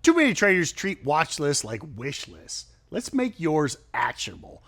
Too many traders treat watch lists like wish lists. Let's make yours actionable.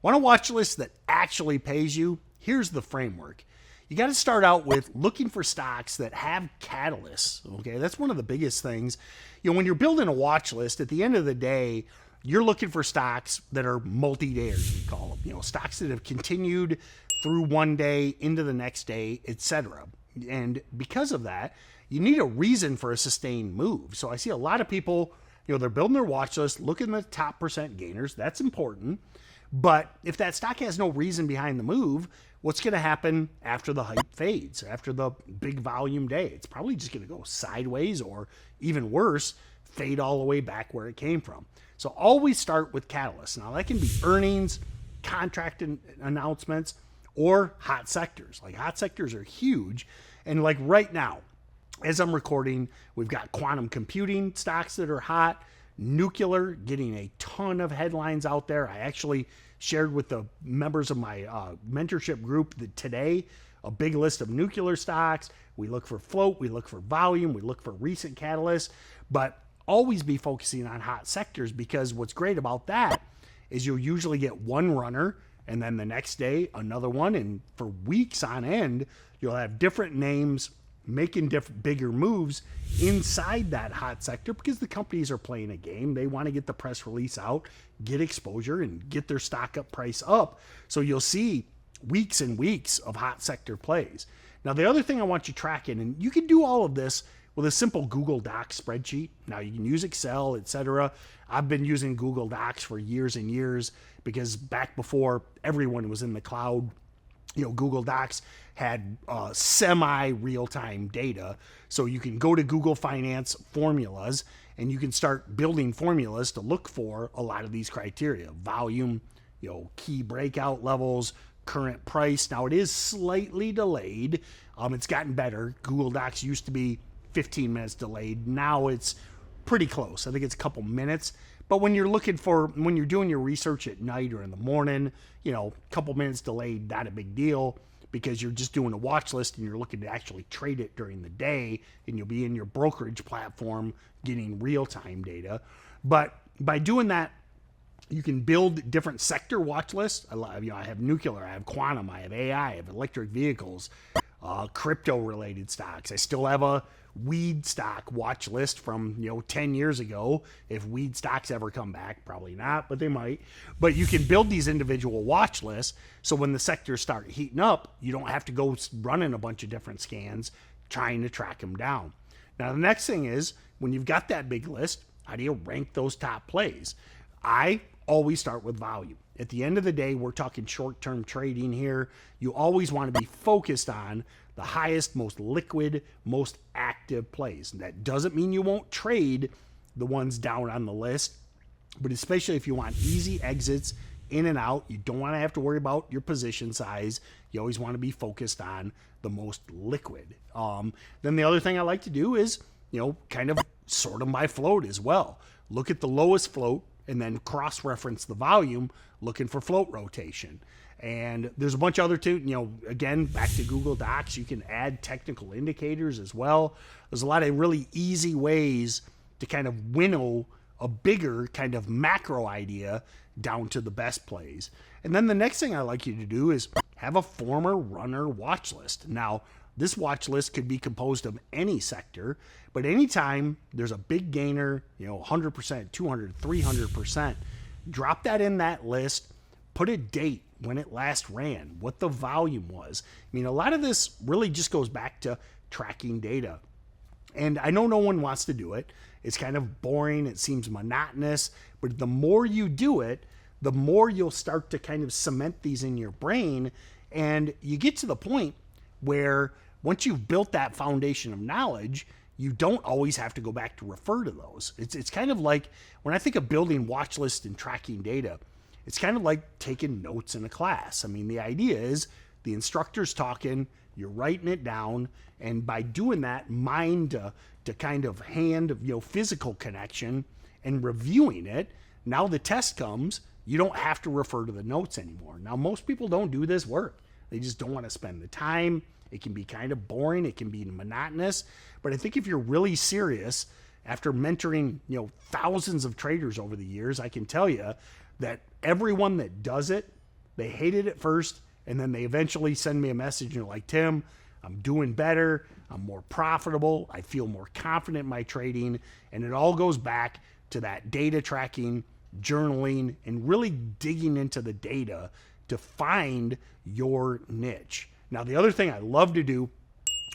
Want a watch list that actually pays you? Here's the framework. You got to start out with looking for stocks that have catalysts. Okay, that's one of the biggest things. When you're building a watch list, at the end of the day, you're looking for stocks that are multi-dayers, we call them. Stocks that have continued through one day into the next day, etc. And because of that, you need a reason for a sustained move. So I see a lot of people, they're building their watch list, looking at the top percent gainers. That's important. But if that stock has no reason behind the move, what's going to happen after the hype fades, after the big volume day? It's probably just going to go sideways, or even worse, fade all the way back where it came from. So always start with catalysts. Now that can be earnings, contract announcements, or hot sectors. Like hot sectors are huge. And like right now, as I'm recording, we've got quantum computing stocks that are hot, nuclear getting a ton of headlines out there. I actually shared with the members of my mentorship group that today a big list of nuclear stocks. We look for float, we look for volume, we look for recent catalysts, but always be focusing on hot sectors, because what's great about that is you'll usually get one runner and then the next day another one, and for weeks on end you'll have different names making bigger moves inside that hot sector, because the companies are playing a game. They want to get the press release out, get exposure, and get their stock up price up. So you'll see weeks and weeks of hot sector plays. Now, the other thing I want you tracking, and you can do all of this with a simple Google Docs spreadsheet. Now, you can use Excel, etc. I've been using Google Docs for years and years, because back before everyone was in the cloud, Google Docs had semi-real-time data. So you can go to Google Finance formulas and you can start building formulas to look for a lot of these criteria: volume, key breakout levels, current price. Now it is slightly delayed. It's gotten better. Google Docs used to be 15 minutes delayed. Now it's pretty close. I think it's a couple minutes. But when you're doing your research at night or in the morning, a couple minutes delayed, not a big deal, because you're just doing a watch list and you're looking to actually trade it during the day, and you'll be in your brokerage platform getting real-time data. But by doing that, you can build different sector watch lists. I have nuclear, I have quantum, I have AI, I have electric vehicles, crypto-related stocks. I still have a weed stock watch list from 10 years ago. If weed stocks ever come back, probably not, but they might. But you can build these individual watch lists, so when the sectors start heating up, you don't have to go running a bunch of different scans trying to track them down. Now, the next thing is, when you've got that big list, how do you rank those top plays? I always start with volume. At the end of the day, we're talking short-term trading here. You always want to be focused on the highest, most liquid, most active plays. That doesn't mean you won't trade the ones down on the list, but especially if you want easy exits in and out, you don't want to have to worry about your position size. You always want to be focused on the most liquid. Then the other thing I like to do is, kind of sort them by float as well. Look at the lowest float and then cross-reference the volume, looking for float rotation. And there's a bunch of other again, back to Google Docs, you can add technical indicators as well. There's a lot of really easy ways to kind of winnow a bigger kind of macro idea down to the best plays. And then the next thing I like you to do is have a former runner watch list. Now, this watch list could be composed of any sector, but anytime there's a big gainer, 100%, 200, 300%, drop that in that list, put a date when it last ran, what the volume was. I mean, a lot of this really just goes back to tracking data. And I know no one wants to do it. It's kind of boring. It seems monotonous. But the more you do it, the more you'll start to kind of cement these in your brain. And you get to the point where once you've built that foundation of knowledge, you don't always have to go back to refer to those. It's kind of like when I think of building watch lists and tracking data, it's kind of like taking notes in a class. I mean, the idea is the instructor's talking, you're writing it down, and by doing that, mind to kind of hand, physical connection and reviewing it, now the test comes, you don't have to refer to the notes anymore. Now, most people don't do this work. They just don't want to spend the time. It can be kind of boring. It can be monotonous. But I think if you're really serious after mentoring, thousands of traders over the years, I can tell you that everyone that does it, they hate it at first, and then they eventually send me a message and they're like, Tim, I'm doing better, I'm more profitable, I feel more confident in my trading, and it all goes back to that data tracking, journaling, and really digging into the data to find your niche. Now, the other thing I love to do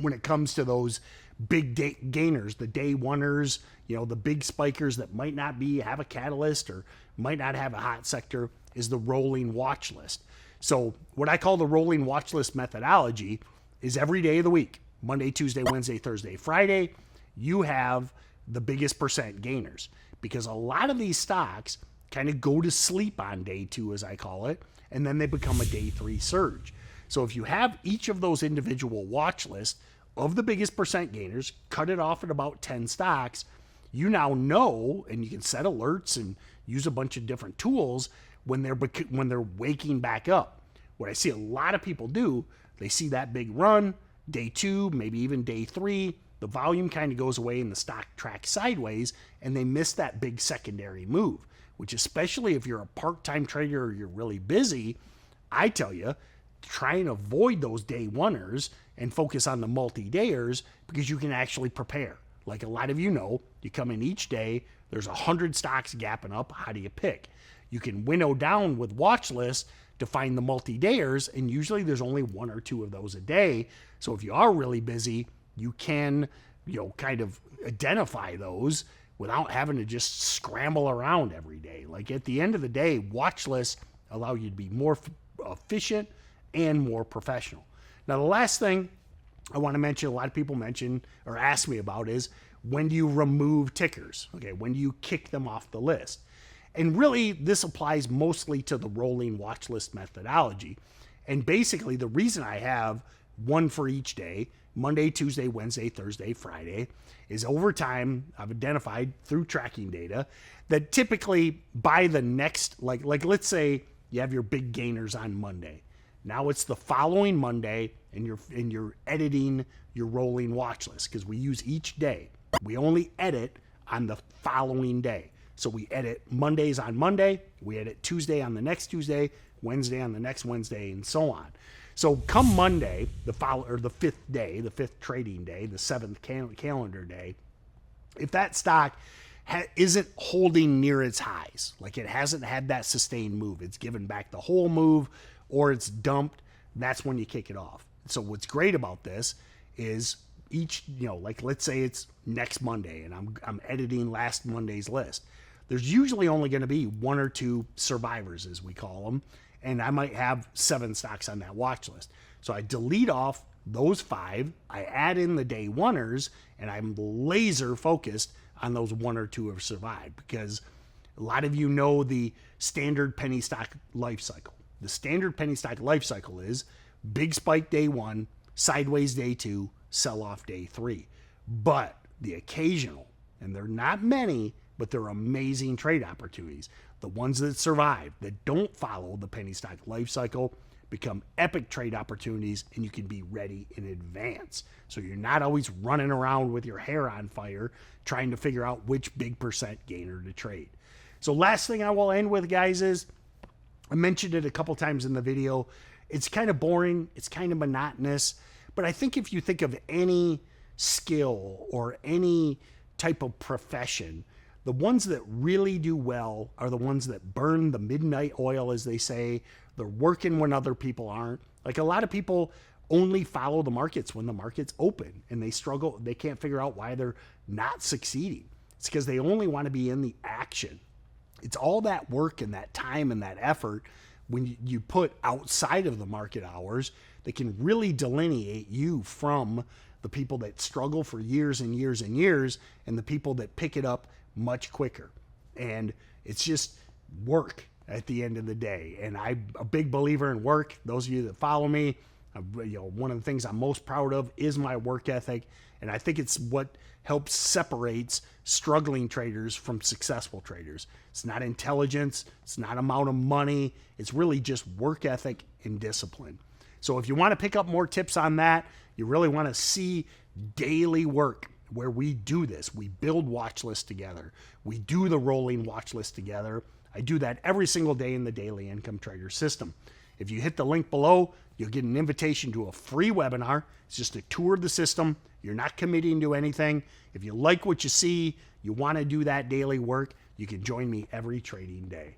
when it comes to those big gainers, the day oneers, the big spikers that might not have a catalyst or might not have a hot sector, is the rolling watch list. So what I call the rolling watch list methodology is every day of the week, Monday, Tuesday, Wednesday, Thursday, Friday, you have the biggest percent gainers, because a lot of these stocks kind of go to sleep on day 2, as I call it, and then they become a day 3 surge. So if you have each of those individual watch lists of the biggest percent gainers, cut it off at about 10 stocks, you now know, and you can set alerts and use a bunch of different tools when they're waking back up. What I see a lot of people do, they see that big run, day 2, maybe even day 3, the volume kind of goes away and the stock tracks sideways, and they miss that big secondary move, which, especially if you're a part-time trader or you're really busy, I tell you, try and avoid those day oneers and focus on the multi-dayers, because you can actually prepare. Like a lot of you come in each day, there's 100 stocks gapping up. How do you pick? You can winnow down with watch lists to find the multi-dayers, and usually there's only 1 or 2 of those a day. So if you are really busy, you can, kind of identify those without having to just scramble around every day. Like at the end of the day, watch lists allow you to be more efficient and more professional. Now, the last thing I want to mention, a lot of people mention or ask me about, is when do you remove tickers? Okay, when do you kick them off the list? And really, this applies mostly to the rolling watch list methodology. And basically, the reason I have one for each day, Monday, Tuesday, Wednesday, Thursday, Friday, is over time, I've identified through tracking data that typically by the next, like let's say you have your big gainers on Monday. Now it's the following Monday, and you're editing your rolling watch list, because we use each day. We only edit on the following day. So we edit Mondays on Monday, we edit Tuesday on the next Tuesday, Wednesday on the next Wednesday, and so on. So come Monday, the 5th day, the 5th trading day, the 7th calendar day, if that stock isn't holding near its highs, like it hasn't had that sustained move, it's given back the whole move, or it's dumped, that's when you kick it off. So what's great about this is each, like let's say it's next Monday and I'm editing last Monday's list. There's usually only going to be 1 or 2 survivors, as we call them, and I might have 7 stocks on that watch list. So I delete off those 5, I add in the day oneers, and I'm laser focused on those 1 or 2 have survived, because a lot of you know the standard penny stock life cycle. The standard penny stock life cycle is big spike day 1, sideways day 2, sell off day 3. But the occasional, and they're not many, but they're amazing trade opportunities. The ones that survive, that don't follow the penny stock life cycle, become epic trade opportunities, and you can be ready in advance. So you're not always running around with your hair on fire trying to figure out which big percent gainer to trade. So last thing I will end with, guys, is I mentioned it a couple times in the video. It's kind of boring. It's kind of monotonous. But I think if you think of any skill or any type of profession, the ones that really do well are the ones that burn the midnight oil, as they say. They're working when other people aren't. Like a lot of people only follow the markets when the market's open, and they struggle. They can't figure out why they're not succeeding. It's because they only want to be in the action. It's all that work and that time and that effort when you put outside of the market hours that can really delineate you from the people that struggle for years and years and years, and the people that pick it up much quicker. And it's just work at the end of the day. And I'm a big believer in work. Those of you that follow me, one of the things I'm most proud of is my work ethic. And I think it's what helps separates struggling traders from successful traders. It's not intelligence. It's not amount of money. It's really just work ethic and discipline. So if you want to pick up more tips on that, you really want to see daily work where we do this. We build watch lists together. We do the rolling watch list together. I do that every single day in the Daily Income Trader system. If you hit the link below, you'll get an invitation to a free webinar. It's just a tour of the system. You're not committing to anything. If you like what you see, you want to do that daily work, you can join me every trading day.